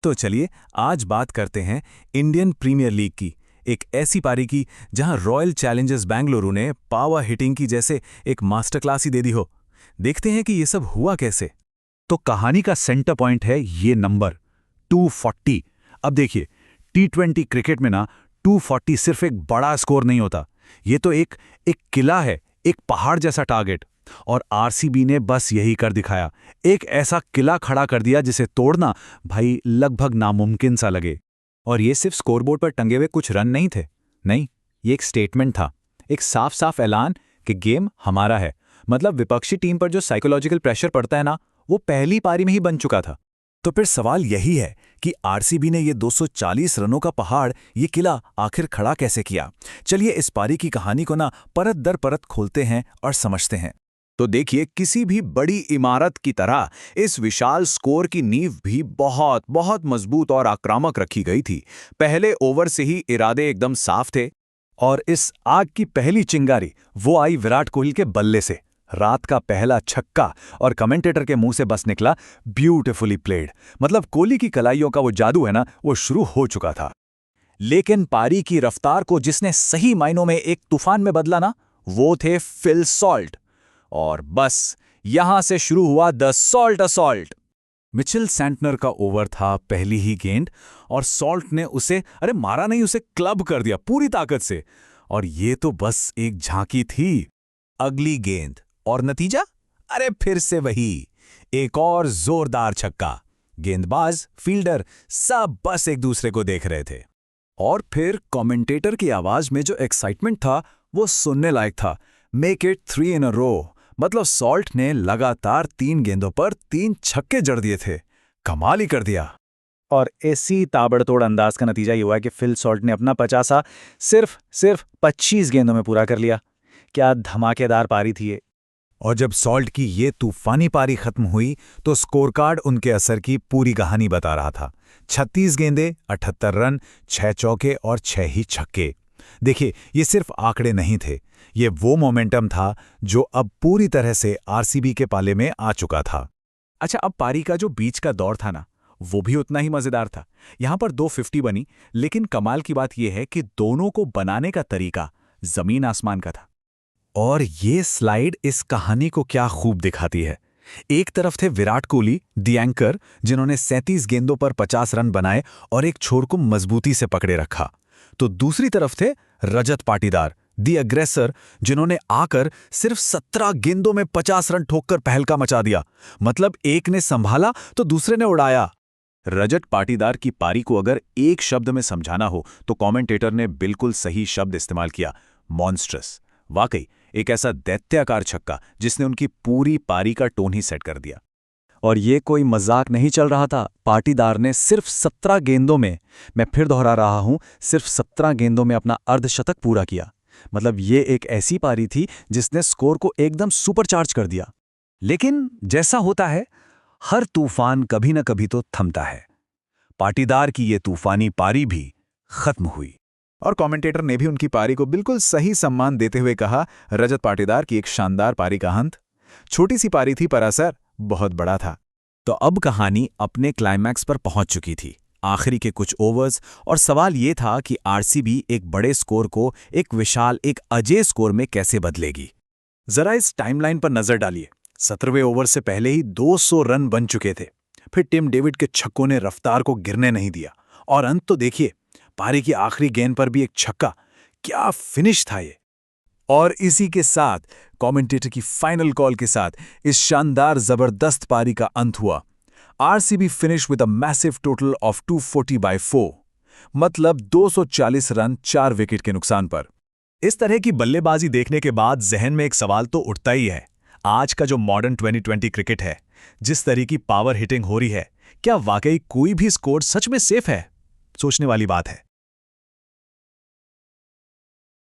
तो चलिए आज बात करते हैं इंडियन प्रीमियर लीग की। एक ऐसी पारी की जहां रॉयल चैलेंजर्स बेंगलुरु ने पावर हिटिंग की जैसे एक मास्टर क्लास ही दे दी हो। देखते हैं कि ये सब हुआ कैसे। तो कहानी का सेंटर पॉइंट है ये नंबर 240। अब देखिए, टी20 क्रिकेट में ना 240 सिर्फ एक बड़ा स्कोर नहीं होता। ये तो एक एक किला है, एक पहाड़ जैसा टारगेट। और आरसीबी ने बस यही कर दिखाया। एक ऐसा किला खड़ा कर दिया जिसे तोड़ना भाई लगभग नामुमकिन सा लगे। और ये सिर्फ स्कोरबोर्ड पर टंगे हुए कुछ रन नहीं थे। नहीं, ये एक स्टेटमेंट था, एक साफ साफ ऐलान कि गेम हमारा है। मतलब विपक्षी टीम पर जो साइकोलॉजिकल प्रेशर पड़ता है ना, वो पहली पारी में ही बन चुका था। तो फिर सवाल यही है कि आरसीबी ने ये 240 रनों का पहाड़, ये किला आखिर खड़ा कैसे किया। चलिए इस पारी की कहानी को ना परत दर परत खोलते हैं और समझते हैं। तो देखिए, किसी भी बड़ी इमारत की तरह इस विशाल स्कोर की नींव भी बहुत बहुत मजबूत और आक्रामक रखी गई थी। पहले ओवर से ही इरादे एकदम साफ थे। और इस आग की पहली चिंगारी वो आई विराट कोहली के बल्ले से। रात का पहला छक्का और कमेंटेटर के मुंह से बस निकला, ब्यूटिफुली प्लेड। मतलब कोहली की कलाइयों का वो जादू है ना, वो शुरू हो चुका था। लेकिन पारी की रफ्तार को जिसने सही मायनों में एक तूफान में बदला ना, वो थे फिल सॉल्ट। और बस यहां से शुरू हुआ the salt assault. Mitchell Santner का ओवर था, पहली ही गेंद, और सॉल्ट ने उसे मारा नहीं, उसे क्लब कर दिया पूरी ताकत से। और ये तो बस एक झांकी थी। अगली गेंद और नतीजा, फिर से वही, एक और जोरदार छक्का। गेंदबाज, फील्डर सब बस एक दूसरे को देख रहे थे। और फिर कमेंटेटर की आवाज में जो एक्साइटमेंट था वो सुनने लायक था। मेक इट 3 इन अ रो। मतलब सॉल्ट ने लगातार 3 गेंदों पर 3 छक्के जड़ दिए थे। कमाल ही कर दिया। और इसी ताबड़तोड़ अंदाज का नतीजा ये हुआ कि फिल सॉल्ट ने अपना 50 सिर्फ 25 गेंदों में पूरा कर लिया। क्या धमाकेदार पारी थी ये। और जब सॉल्ट की ये तूफानी पारी खत्म हुई तो स्कोर कार्ड उनके असर की पूरी कहानी बता रहा था। 36 गेंदें, 78 रन, 6 चौके और 6 ही छक्के। देखिए, ये सिर्फ आंकड़े नहीं थे, ये वो मोमेंटम था जो अब पूरी तरह से आरसीबी के पाले में आ चुका था। अच्छा, अब पारी का जो बीच का दौर था ना, वो भी उतना ही मजेदार था। यहां पर 250 बनी, लेकिन कमाल की बात यह है कि दोनों को बनाने का तरीका जमीन आसमान का था। और ये स्लाइड इस कहानी को क्या खूब दिखाती है। एक तरफ थे विराट कोहली, दी एंकर, जिन्होंने 37 गेंदों पर 50 रन बनाए और एक छोर को मजबूती से पकड़े रखा। तो दूसरी तरफ थे रजत पाटीदार, दी अग्रेसर, जिन्होंने आकर सिर्फ 17 गेंदों में 50 रन ठोककर पहलका मचा दिया। मतलब एक ने संभाला तो दूसरे ने उड़ाया। रजत पाटीदार की पारी को अगर एक शब्द में समझाना हो तो कमेंटेटर ने बिल्कुल सही शब्द इस्तेमाल किया, मॉन्स्ट्रस। वाकई एक ऐसा दैत्याकार छक्का जिसने उनकी पूरी पारी का टोन ही सेट कर दिया। और ये कोई मजाक नहीं चल रहा था। पाटीदार ने सिर्फ 17 गेंदों में, मैं फिर दोहरा रहा हूं, सिर्फ 17 गेंदों में अपना अर्धशतक पूरा किया। मतलब ये एक ऐसी पारी थी जिसने स्कोर को एकदम सुपरचार्ज कर दिया। लेकिन जैसा होता है, हर तूफान कभी न कभी तो थमता है। पाटीदार की ये तूफानी पारी भी खत्म हुई। और कमेंटेटर ने भी उनकी पारी को बिल्कुल सही सम्मान देते हुए कहा, रजत पाटीदार की एक शानदार पारी का अंत। छोटी सी पारी थी पर असर बहुत बड़ा था। तो अब कहानी अपने क्लाइमैक्स पर पहुंच चुकी थी, आखिरी के कुछ ओवर्स। और सवाल ये था कि आरसीबी एक बड़े स्कोर को एक विशाल, एक अजेय स्कोर में कैसे बदलेगी। जरा इस टाइमलाइन पर नजर डालिए। 17वें ओवर से पहले ही 200 रन बन चुके थे। फिर टिम डेविड के छक्कों ने रफ्तार को गिरने नहीं दिया। और अंत तो देखिए, पारी की आखिरी गेंद पर भी एक छक्का। क्या फिनिश था ये। और इसी के साथ कमेंटेटर की फाइनल कॉल के साथ इस शानदार जबरदस्त पारी का अंत हुआ। RCB finish with a massive total of 240/4, मतलब 240 रन 4 विकेट के नुकसान पर। इस तरह की बल्लेबाजी देखने के बाद जहन में एक सवाल तो उठता ही है। आज का जो मॉडर्न 2020 क्रिकेट है, जिस तरह की पावर हिटिंग हो रही है, क्या वाकई कोई भी स्कोर सच में सेफ है? सोचने वाली बात है।